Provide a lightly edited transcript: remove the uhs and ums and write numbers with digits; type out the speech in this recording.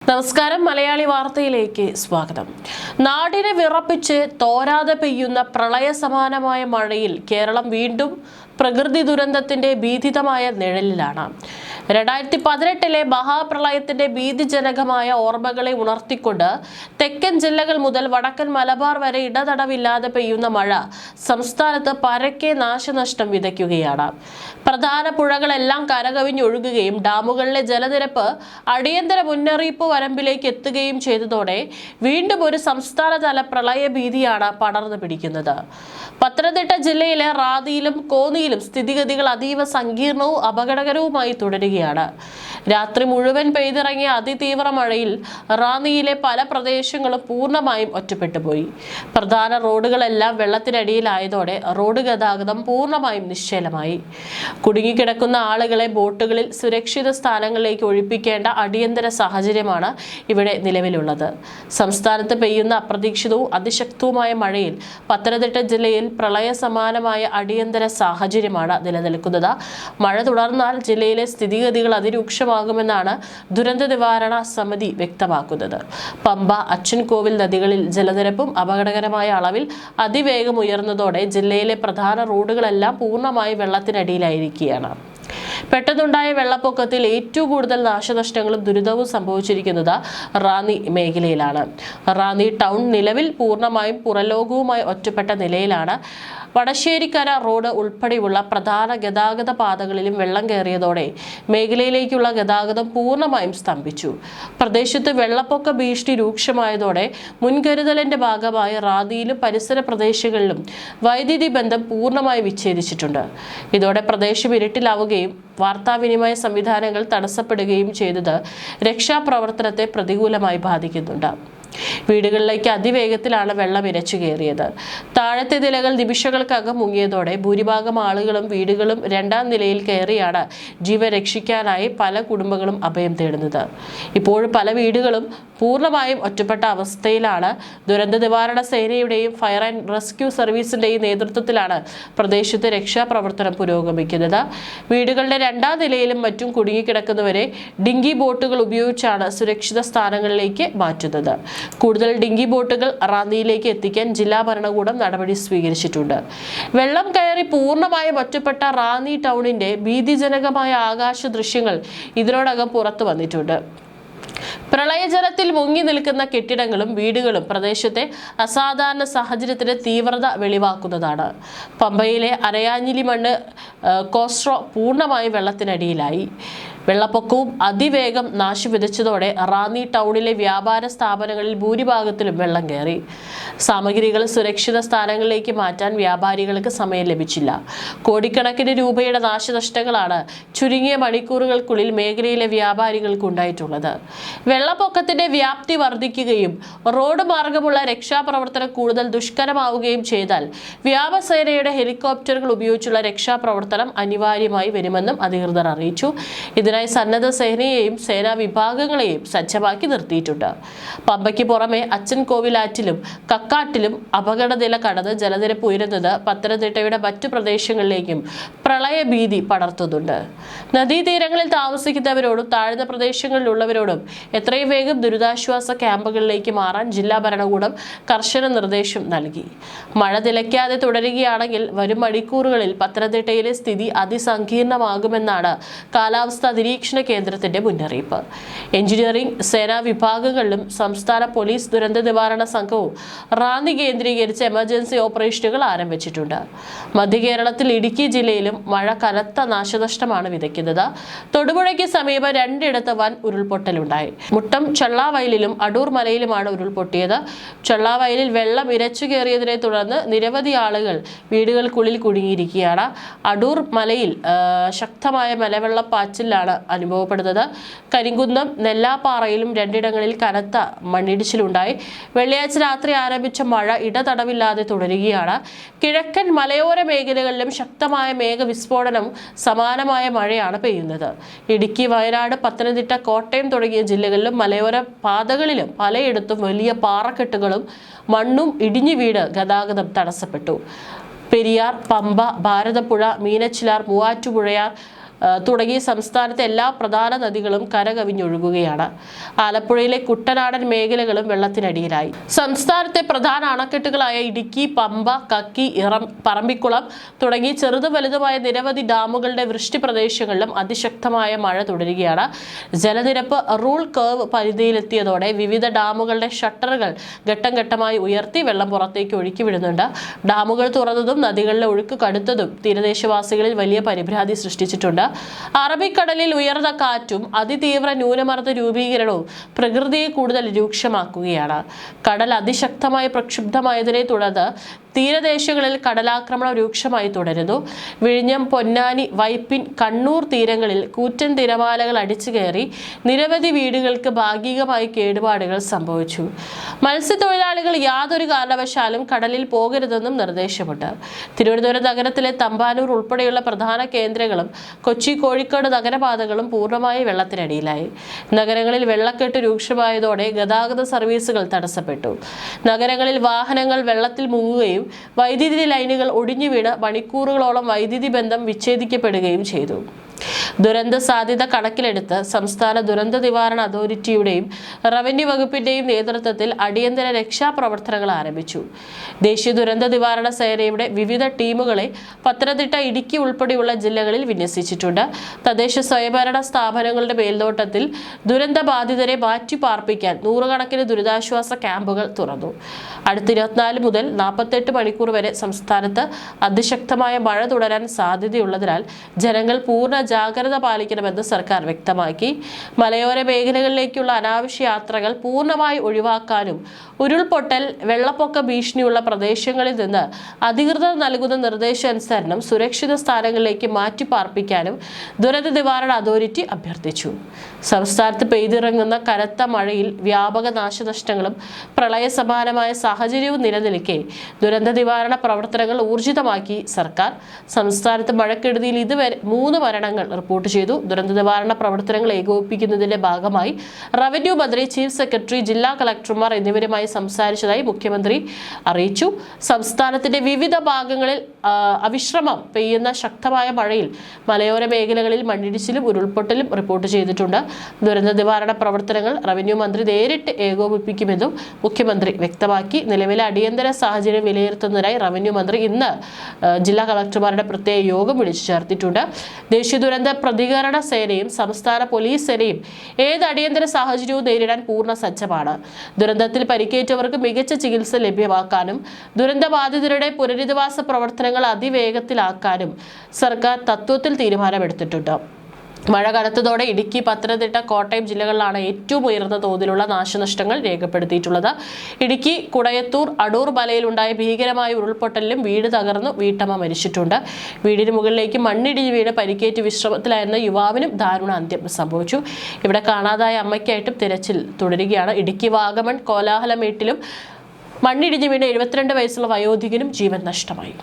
നമസ്കാരം. മലയാളി വാർത്തയിലേക്ക് സ്വാഗതം. നാടിനെ വിറപ്പിച്ച് തോരാതെ പെയ്യുന്ന പ്രളയ സമാനമായ മഴയിൽ കേരളം വീണ്ടും പ്രകൃതി ദുരന്തത്തിന്റെ ഭീതിതമായ നിഴലിലാണ്. 2018 മഹാപ്രളയത്തിന്റെ ഭീതിജനകമായ ഓർമ്മകളെ ഉണർത്തിക്കൊണ്ട് തെക്കൻ ജില്ലകൾ മുതൽ വടക്കൻ മലബാർ വരെ ഇടതടവില്ലാതെ പെയ്യുന്ന മഴ സംസ്ഥാനത്ത് പരക്കെ നാശനഷ്ടം വിതയ്ക്കുകയാണ്. പ്രധാന പുഴകളെല്ലാം കരകവിഞ്ഞൊഴുകുകയും ഡാമുകളിലെ ജലനിരപ്പ് അടിയന്തര മുന്നറിയിപ്പ് വരമ്പിലേക്ക് എത്തുകയും ചെയ്തതോടെ വീണ്ടും ഒരു സംസ്ഥാനതല പ്രളയ ഭീതിയാണ് പടർന്നു പിടിക്കുന്നത്. പത്തനംതിട്ട ജില്ലയിലെ റാന്നിയിലും കോന്നിയിലും സ്ഥിതിഗതികൾ അതീവ സങ്കീർണവും അപകടകരവുമായി തുടരുകയാണ്. രാത്രി മുഴുവൻ പെയ്തിറങ്ങിയ അതിതീവ്ര മഴയിൽ റാന്നിയിലെ പല പ്രദേശങ്ങളും പൂർണ്ണമായും ഒറ്റപ്പെട്ടുപോയി. പ്രധാന റോഡുകളെല്ലാം വെള്ളത്തിനടിയിലായതോടെ റോഡ് ഗതാഗതം പൂർണ്ണമായും നിശ്ചലമായി. കുടുങ്ങിക്കിടക്കുന്ന ആളുകളെ ബോട്ടുകളിൽ സുരക്ഷിത സ്ഥാനങ്ങളിലേക്ക് ഒഴിപ്പിക്കേണ്ട അടിയന്തര സാഹചര്യമാണ് ഇവിടെ നിലവിലുള്ളത്. സംസ്ഥാനത്ത് പെയ്യുന്ന അപ്രതീക്ഷിതവും അതിശക്തവുമായ മഴയിൽ പത്തനംതിട്ട ജില്ലയിൽ പ്രളയ സമാനമായ അടിയന്തര സാഹചര്യമാണ് നിലനിൽക്കുന്നത്. മഴ തുടർന്നാൽ ജില്ലയിലെ സ്ഥിതിഗതികൾ അതിരൂക്ഷമാകുമെന്നാണ് ദുരന്ത നിവാരണ സമിതി വ്യക്തമാക്കുന്നത്. പമ്പ, അച്ചൻകോവിൽ നദികളിൽ ജലനിരപ്പും അപകടകരമായ അളവിൽ അതിവേഗം ഉയർന്നതോടെ ജില്ലയിലെ പ്രധാന റോഡുകളെല്ലാം പൂർണ്ണമായി വെള്ളത്തിനടിയിലായിരിക്കുകയാണ്. പെട്ടെന്നുണ്ടായ വെള്ളപ്പൊക്കത്തിൽ ഏറ്റവും കൂടുതൽ നാശനഷ്ടങ്ങളും ദുരിതവും സംഭവിച്ചിരിക്കുന്നത് റാന്നി മേഖലയിലാണ്. റാന്നി ടൗൺ നിലവിൽ പൂർണ്ണമായും പുറലോകവുമായി ഒറ്റപ്പെട്ട നിലയിലാണ്. വടശ്ശേരിക്കര റോഡ് ഉൾപ്പെടെയുള്ള പ്രധാന ഗതാഗത പാതകളിലും വെള്ളം കയറിയതോടെ മേഖലയിലേക്കുള്ള ഗതാഗതം പൂർണ്ണമായും സ്തംഭിച്ചു. പ്രദേശത്ത് വെള്ളപ്പൊക്ക ഭീഷണി രൂക്ഷമായതോടെ മുൻകരുതലിന്റെ ഭാഗമായി റാന്നിയിലും പരിസര പ്രദേശങ്ങളിലും വൈദ്യുതി ബന്ധം പൂർണ്ണമായി വിച്ഛേദിച്ചിട്ടുണ്ട്. ഇതോടെ പ്രദേശം ഇരുട്ടിലാവുകയും വാർത്താവിനിമയ സംവിധാനങ്ങൾ തടസ്സപ്പെടുകയും ചെയ്തത് രക്ഷാപ്രവർത്തനത്തെ പ്രതികൂലമായി ബാധിക്കുന്നുണ്ട്. വീടുകളിലേക്ക് അതിവേഗത്തിലാണ് വെള്ളം ഇരച്ചു കയറിയത്. താഴത്തെ നിലകൾ നിമിഷങ്ങൾക്കകം മുങ്ങിയതോടെ ഭൂരിഭാഗം ആളുകളും വീടുകളും രണ്ടാം നിലയിൽ കയറിയാണ് ജീവൻ രക്ഷിക്കാനായി പല കുടുംബങ്ങളും അഭയം തേടുന്നത്. ഇപ്പോഴും പല വീടുകളും പൂർണ്ണമായും ഒറ്റപ്പെട്ട അവസ്ഥയിലാണ്. ദുരന്ത നിവാരണ സേനയുടെയും ഫയർ ആൻഡ് റെസ്ക്യൂ സർവീസിന്റെയും നേതൃത്വത്തിലാണ് പ്രദേശത്ത് രക്ഷാപ്രവർത്തനം പുരോഗമിക്കുന്നത്. വീടുകളുടെ രണ്ടാം നിലയിലും മറ്റും കുടുങ്ങിക്കിടക്കുന്നവരെ ഡിങ്കി ബോട്ടുകൾ ഉപയോഗിച്ചാണ് സുരക്ഷിത സ്ഥാനങ്ങളിലേക്ക് മാറ്റുന്നത്. കൂടുതൽ ഡിങ്കി ബോട്ടുകൾ റാന്നിയിലേക്ക് എത്തിക്കാൻ ജില്ലാ ഭരണകൂടം നടപടി സ്വീകരിച്ചിട്ടുണ്ട്. വെള്ളം കയറി പൂർണ്ണമായും ഒറ്റപ്പെട്ട റാന്നി ടൗണിന്റെ ഭീതിജനകമായ ആകാശ ദൃശ്യങ്ങൾ ഇതിനോടകം പുറത്തു വന്നിട്ടുണ്ട്. പ്രളയജലത്തിൽ മുങ്ങി നിൽക്കുന്ന കെട്ടിടങ്ങളും വീടുകളും പ്രദേശത്തെ അസാധാരണ സാഹചര്യത്തിന്റെ തീവ്രത വെളിവാക്കുന്നതാണ്. പമ്പയിലെ അരയാഞ്ഞിലി മണ്ണ് കോസ്ട്രോ പൂർണ്ണമായി വെള്ളത്തിനടിയിലായി. വെള്ളപ്പൊക്കവും അതിവേഗം നാശം വിതച്ചതോടെ റാന്നി ടൗണിലെ വ്യാപാര സ്ഥാപനങ്ങളിൽ ഭൂരിഭാഗത്തിലും വെള്ളം കയറി. സാമഗ്രികൾ സുരക്ഷിത സ്ഥാനങ്ങളിലേക്ക് മാറ്റാൻ വ്യാപാരികൾക്ക് സമയം ലഭിച്ചില്ല. കോടിക്കണക്കിന് രൂപയുടെ നാശനഷ്ടങ്ങളാണ് ചുരുങ്ങിയ മണിക്കൂറുകൾക്കുള്ളിൽ മേഖലയിലെ വ്യാപാരികൾക്ക് ഉണ്ടായിട്ടുള്ളത്. വെള്ളപ്പൊക്കത്തിന്റെ വ്യാപ്തി വർദ്ധിക്കുകയും റോഡ് മാർഗമുള്ള രക്ഷാപ്രവർത്തനം കൂടുതൽ ദുഷ്കരമാവുകയും ചെയ്താൽ വ്യോമസേനയുടെ ഹെലികോപ്റ്ററുകൾ ഉപയോഗിച്ചുള്ള രക്ഷാപ്രവർത്തനം അനിവാര്യമായി വരുമെന്നും അധികൃതർ അറിയിച്ചു. ഇതിനായി സന്നദ്ധ സേനയെയും സേനാ വിഭാഗങ്ങളെയും സജ്ജമാക്കി നിർത്തിയിട്ടുണ്ട്. പമ്പയ്ക്ക് പുറമെ അച്ചൻകോവിലാറ്റിലും കക്കാട്ടിലും അപകടനില കടന്ന് ജലനിരപ്പ് ഉയരുന്നത് പത്തനംതിട്ടയുടെ മറ്റു പ്രദേശങ്ങളിലേക്കും പ്രളയഭീതി പടർത്തുന്നുണ്ട്. നദീതീരങ്ങളിൽ താമസിക്കുന്നവരോടും താഴ്ന്ന പ്രദേശങ്ങളിലുള്ളവരോടും എത്രയും വേഗം ദുരിതാശ്വാസ ക്യാമ്പുകളിലേക്ക് മാറാൻ ജില്ലാ ഭരണകൂടം കർശന നിർദ്ദേശം നൽകി. മഴ നിലയ്ക്കാതെ തുടരുകയാണെങ്കിൽ വരും മണിക്കൂറുകളിൽ പത്തനംതിട്ടയിലെ സ്ഥിതി അതിസങ്കീർണമാകുമെന്നാണ് കാലാവസ്ഥാ നിരീക്ഷണ കേന്ദ്രത്തിന്റെ മുന്നറിയിപ്പ്. എഞ്ചിനീയറിംഗ് സേനാ വിഭാഗങ്ങളിലും സംസ്ഥാന പോലീസ് ദുരന്ത നിവാരണ സംഘവും റാന്നി കേന്ദ്രീകരിച്ച് എമർജൻസി ഓപ്പറേഷനുകൾ ആരംഭിച്ചിട്ടുണ്ട്. മധ്യ കേരളത്തിൽ ഇടുക്കി ജില്ലയിലും മഴ കനത്ത നാശനഷ്ടമാണ് വിതയ്ക്കുന്നത്. തൊടുപുഴയ്ക്ക് സമീപം രണ്ടിടത്ത് വൻ ഉരുൾപൊട്ടലുണ്ടായി. മുട്ടം ചള്ളാവയലിലും അടൂർ മലയിലുമാണ് ഉരുൾപൊട്ടിയത്. ചള്ളാവയലിൽ വെള്ളം ഇരച്ചു കയറിയതിനെ തുടർന്ന് നിരവധി ആളുകൾ വീടുകൾക്കുള്ളിൽ കുടുങ്ങിയിരിക്കുകയാണ്. അടൂർ മലയിൽ ശക്തമായ മലവെള്ളപ്പാച്ചിലാണ് അനുഭവപ്പെടുന്നത്. കരിങ്കുന്നം നെല്ലാപ്പാറയിലും രണ്ടിടങ്ങളിൽ കനത്ത മണ്ണിടിച്ചിലുണ്ടായി. വെള്ളിയാഴ്ച രാത്രി ആരംഭിച്ച മഴ ഇടതടവില്ലാതെ തുടരുകയാണ്. കിഴക്കൻ മലയോര മേഖലകളിലും ശക്തമായ മേഘവിസ്ഫോടനം സമാനമായ മഴയാണ് പെയ്യുന്നത്. ഇടുക്കി, വയനാട്, പത്തനംതിട്ട, കോട്ടയം തുടങ്ങിയ ജില്ലകളിലും മലയോര പാതകളിലും പലയിടത്തും വലിയ പാറക്കെട്ടുകളും മണ്ണും ഇടിഞ്ഞു വീണ് ഗതാഗതം തടസ്സപ്പെട്ടു. പെരിയാർ, പമ്പ, ഭാരതപ്പുഴ, മീനച്ചിലാർ, മൂവാറ്റുപുഴയാർ, തുടങ്ങി സംസ്ഥാനത്തെ എല്ലാ പ്രധാന നദികളും കരകവിഞ്ഞൊഴുകുകയാണ്. ആലപ്പുഴയിലെ കുട്ടനാടൻ മേഖലകളും വെള്ളത്തിനടിയിലായി. സംസ്ഥാനത്തെ പ്രധാന അണക്കെട്ടുകളായ ഇടുക്കി, പമ്പ, കക്കി, പറമ്പിക്കുളം തുടങ്ങി ചെറുതും വലുതുമായ നിരവധി ഡാമുകളുടെ വൃഷ്ടി പ്രദേശങ്ങളിലും അതിശക്തമായ മഴ തുടരുകയാണ്. ജലനിരപ്പ് റൂൾ കർവ് പരിധിയിലെത്തിയതോടെ വിവിധ ഡാമുകളുടെ ഷട്ടറുകൾ ഘട്ടം ഘട്ടമായി ഉയർത്തി വെള്ളം പുറത്തേക്ക് ഒഴുക്കിവിടുന്നുണ്ട്. ഡാമുകൾ തുറന്നതും നദികളിലെ ഒഴുക്ക് കടുത്തതും തീരദേശവാസികളിൽ വലിയ പരിഭ്രാന്തി സൃഷ്ടിച്ചിട്ടുണ്ട്. അറബിക്കടലിൽ ഉയർന്ന കാറ്റും അതിതീവ്ര ന്യൂനമർദ്ദ രൂപീകരണവും പ്രകൃതിയെ കൂടുതൽ രൂക്ഷമാക്കുകയാണ്. കടൽ അതിശക്തമായി പ്രക്ഷുബ്ധമായതിനെ തുടർന്ന് തീരദേശങ്ങളിൽ കടലാക്രമണം രൂക്ഷമായി തുടരുന്നു. വിഴിഞ്ഞം, പൊന്നാനി, വൈപ്പിൻ, കണ്ണൂർ തീരങ്ങളിൽ കൂറ്റൻ തിരമാലകൾ അടിച്ചു കയറി നിരവധി വീടുകൾക്ക് ഭാഗികമായി കേടുപാടുകൾ സംഭവിച്ചു. മത്സ്യത്തൊഴിലാളികൾ യാതൊരു കാരണവശാലും കടലിൽ പോകരുതെന്നും നിർദ്ദേശമുണ്ട്. തിരുവനന്തപുരം നഗരത്തിലെ തമ്പാനൂർ ഉൾപ്പെടെയുള്ള പ്രധാന കേന്ദ്രങ്ങളും കൊച്ചി, കോഴിക്കോട് നഗരപാതകളും പൂർണ്ണമായി വെള്ളത്തിനടിയിലായി. നഗരങ്ങളിൽ വെള്ളക്കെട്ട് രൂക്ഷമായതോടെ ഗതാഗത സർവീസുകൾ തടസ്സപ്പെട്ടു. നഗരങ്ങളിൽ വാഹനങ്ങൾ വെള്ളത്തിൽ മുങ്ങുകയും വൈദ്യുതി ലൈനുകൾ ഒടിഞ്ഞു വീണ് മണിക്കൂറുകളോളം വൈദ്യുതി ബന്ധം വിച്ഛേദിക്കപ്പെടുകയും ചെയ്തു. ദുരന്ത സാധ്യത കണക്കിലെടുത്ത് സംസ്ഥാന ദുരന്ത നിവാരണ അതോറിറ്റിയുടെയും റവന്യൂ വകുപ്പിന്റെയും നേതൃത്വത്തിൽ അടിയന്തര രക്ഷാപ്രവർത്തനങ്ങൾ ആരംഭിച്ചു. ദേശീയ ദുരന്ത നിവാരണ സേനയുടെ വിവിധ ടീമുകളെ പത്തനംതിട്ട, ഇടുക്കി ഉൾപ്പെടെയുള്ള ജില്ലകളിൽ വിന്യസിച്ചിട്ടുണ്ട്. തദ്ദേശ സ്വയംഭരണ സ്ഥാപനങ്ങളുടെ മേൽനോട്ടത്തിൽ ദുരന്ത ബാധിതരെ മാറ്റിപ്പാർപ്പിക്കാൻ നൂറുകണക്കിന് ദുരിതാശ്വാസ ക്യാമ്പുകൾ തുറന്നു. അടുത്ത 24 മുതൽ 48 മണിക്കൂർ വരെ സംസ്ഥാനത്ത് അതിശക്തമായ മഴ തുടരാൻ സാധ്യതയുള്ളതിനാൽ ജനങ്ങൾ പൂർണ്ണ ജാഗ്രത പാലിക്കണമെന്ന് സർക്കാർ വ്യക്തമാക്കി. മലയോര മേഖലകളിലേക്കുള്ള അനാവശ്യ യാത്രകൾ പൂർണ്ണമായി ഒഴിവാക്കാനും ഉരുൾപൊട്ടൽ, വെള്ളപ്പൊക്ക ഭീഷണിയുള്ള പ്രദേശങ്ങളിൽ നിന്ന് അധികൃതർ നൽകുന്ന നിർദ്ദേശാനുസരണം സുരക്ഷിത സ്ഥാനങ്ങളിലേക്ക് മാറ്റിപ്പാർപ്പിക്കാനും ദുരന്ത നിവാരണ അതോറിറ്റി അഭ്യർത്ഥിച്ചു. സംസ്ഥാനത്ത് പെയ്തിറങ്ങുന്ന കനത്ത മഴയിൽ വ്യാപക നാശനഷ്ടങ്ങളും പ്രളയ സമാനമായ സാഹചര്യവും നിലനിൽക്കെ ദുരന്ത നിവാരണ പ്രവർത്തനങ്ങൾ ഊർജിതമാക്കി സർക്കാർ. സംസ്ഥാനത്ത് മഴക്കെടുതിയിൽ ഇതുവരെ 3 മരണങ്ങൾ റിപ്പോർട്ട് ചെയ്തു. ദുരന്ത നിവാരണ പ്രവർത്തനങ്ങൾ ഏകോപിപ്പിക്കുന്നതിന്റെ ഭാഗമായി റവന്യൂ മന്ത്രി, ചീഫ് സെക്രട്ടറി, ജില്ലാ കളക്ടർമാർ എന്നിവരുമായി സംസാരിച്ചതായി മുഖ്യമന്ത്രി അറിയിച്ചു. സംസ്ഥാനത്തിന്റെ വിവിധ ഭാഗങ്ങളിൽ അവിശ്രമം പെയ്യുന്ന ശക്തമായ മഴയിൽ മലയോര മേഖലകളിൽ മണ്ണിടിച്ചിലും ഉരുൾപൊട്ടലും റിപ്പോർട്ട് ചെയ്തിട്ടുണ്ട്. ദുരന്ത നിവാരണ പ്രവർത്തനങ്ങൾ റവന്യൂ മന്ത്രി നേരിട്ട് ഏകോപിപ്പിക്കുമെന്നും മുഖ്യമന്ത്രി വ്യക്തമാക്കി. നിലവിലെ അടിയന്തര സാഹചര്യം വിലയിരുത്തുന്നതിനായി റവന്യൂ മന്ത്രി ഇന്ന് ജില്ലാ കളക്ടർമാരുടെ പ്രത്യേക യോഗം വിളിച്ചു ചേർത്തിട്ടുണ്ട്. ദേശീയ ദുരന്ത പ്രതികരണ സേനയും സംസ്ഥാന പോലീസ് സേനയും ഏത് അടിയന്തര സാഹചര്യവും നേരിടാൻ പൂർണ്ണ സജ്ജമാണ്. ദുരന്തത്തിൽ പരിക്കേറ്റവർക്ക് മികച്ച ചികിത്സ ലഭ്യമാക്കാനും ദുരന്തബാധിതരുടെ പുനരധിവാസ പ്രവർത്തനങ്ങൾ അതിവേഗത്തിലാക്കാനും സർക്കാർ തത്വത്തിൽ തീരുമാനമെടുത്തിട്ടുണ്ട്. മഴ കനത്തതോടെ ഇടുക്കി, പത്തനംതിട്ട, കോട്ടയം ജില്ലകളിലാണ് ഏറ്റവും ഉയർന്ന തോതിലുള്ള നാശനഷ്ടങ്ങൾ രേഖപ്പെടുത്തിയിട്ടുള്ളത്. ഇടുക്കി കുടയത്തൂർ, അടൂർ മലയിലുണ്ടായ ഭീകരമായ ഉരുൾപൊട്ടലിലും വീട് തകർന്നു വീട്ടമ്മ മരിച്ചിട്ടുണ്ട്. വീടിന് മുകളിലേക്ക് മണ്ണിടിഞ്ഞ് വീണ് പരിക്കേറ്റ് വിശ്രമത്തിലായിരുന്ന യുവാവിനും ദാരുണ അന്ത്യം സംഭവിച്ചു. ഇവിടെ കാണാതായ അമ്മയ്ക്കായിട്ടും തിരച്ചിൽ തുടരുകയാണ്. ഇടുക്കി വാഗമൺ കോലാഹലമേട്ടിലും മണ്ണിടിഞ്ഞ് വീണ് 72 വയസ്സുള്ള വയോധികനും ജീവൻ നഷ്ടമായി.